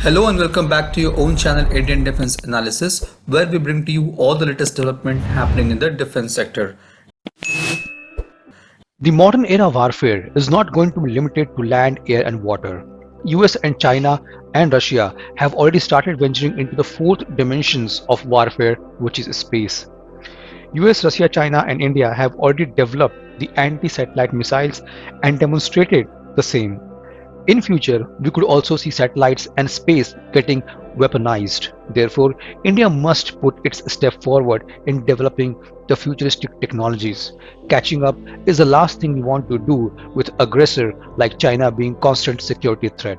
Hello and welcome back to your own channel Indian Defense Analysis, where we bring to you all the latest development happening in the defense sector. The modern era warfare is not going to be limited to land, air and water. US and China and Russia have already started venturing into the fourth dimensions of warfare, which is space. US, Russia, China and India have already developed the anti-satellite missiles and demonstrated the same. In future, we could also see satellites and space getting weaponized. Therefore, India must put its step forward in developing the futuristic technologies. Catching up is the last thing we want to do with aggressor like China being constant security threat.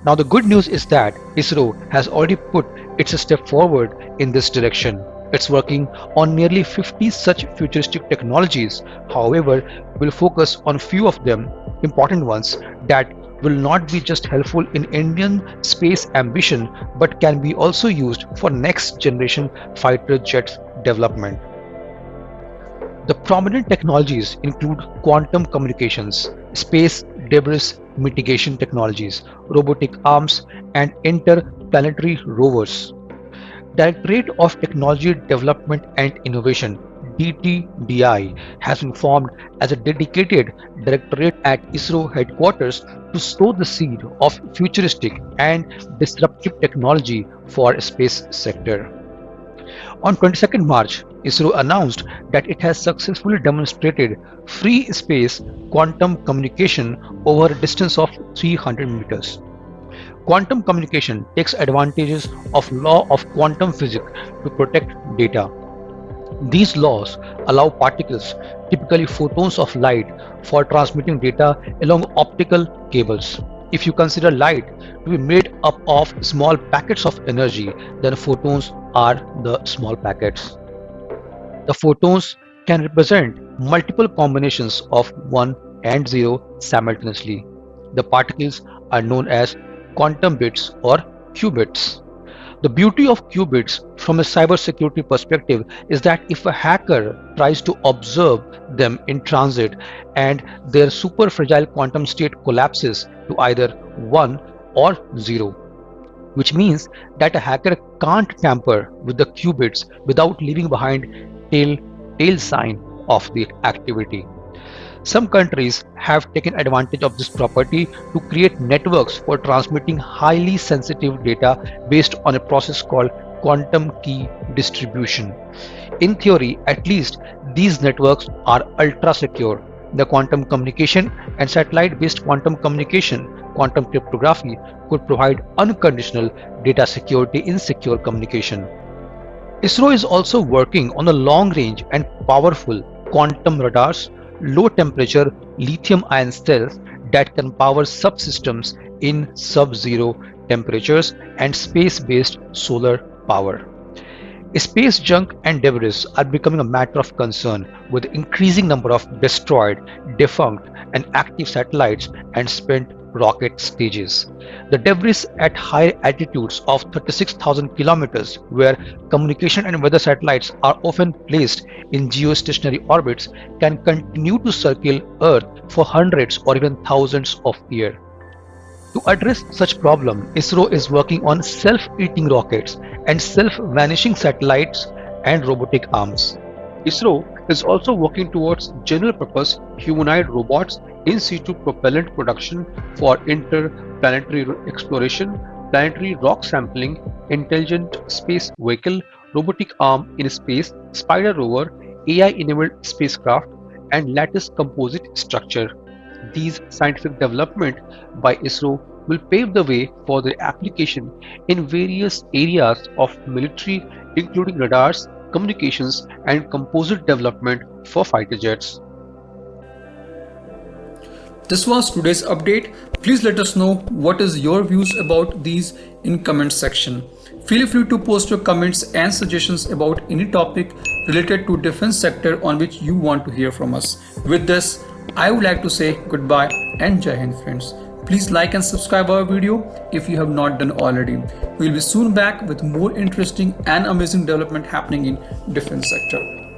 Now the good news is that ISRO has already put its step forward in this direction. It's working on nearly 50 such futuristic technologies. However, we'll focus on few of them, important ones, that will not be just helpful in Indian space ambition but can be also used for next generation fighter jets development. The prominent technologies include quantum communications, space debris mitigation technologies, robotic arms, and interplanetary rovers. Directorate of Technology Development and Innovation DTDI has been formed as a dedicated directorate at ISRO headquarters to sow the seed of futuristic and disruptive technology for space sector. On 22nd March, ISRO announced that it has successfully demonstrated free space quantum communication over a distance of 300 meters. Quantum communication takes advantages of law of quantum physics to protect data. These laws allow particles, typically photons of light, for transmitting data along optical cables. If you consider light to be made up of small packets of energy, then photons are the small packets. The photons can represent multiple combinations of 1 and 0 simultaneously. The particles are known as quantum bits or qubits. The beauty of qubits from a cybersecurity perspective is that if a hacker tries to observe them in transit and their super fragile quantum state collapses to either 1 or 0, which means that a hacker can't tamper with the qubits without leaving behind tail sign of the activity. Some countries have taken advantage of this property to create networks for transmitting highly sensitive data based on a process called quantum key distribution. In theory, at least, these networks are ultra secure. The quantum communication and satellite-based quantum communication, quantum cryptography, could provide unconditional data security in secure communication. ISRO is also working on the long-range and powerful quantum radars, low-temperature lithium-ion cells that can power subsystems in sub-zero temperatures, and space-based solar power. Space junk and debris are becoming a matter of concern with the increasing number of destroyed, defunct, and active satellites and spent rocket stages. The debris at high altitudes of 36,000 kilometers, where communication and weather satellites are often placed in geostationary orbits, can continue to circle Earth for hundreds or even thousands of years. To address such problem, ISRO is working on self-eating rockets and self-vanishing satellites and robotic arms. ISRO is also working towards general-purpose humanoid robots, in situ propellant production for interplanetary exploration, planetary rock sampling, intelligent space vehicle, robotic arm in space, spider rover, AI-enabled spacecraft, and lattice composite structure. These scientific development by ISRO will pave the way for their application in various areas of military, including radars, communications, and composite development for fighter jets. This was today's update. Please let us know what is your views about these in comment section. Feel free to post your comments and suggestions about any topic related to defense sector on which you want to hear from us. With this, I would like to say goodbye and Jai Hind friends. Please like and subscribe our video if you have not done already. We will be soon back with more interesting and amazing development happening in defense sector.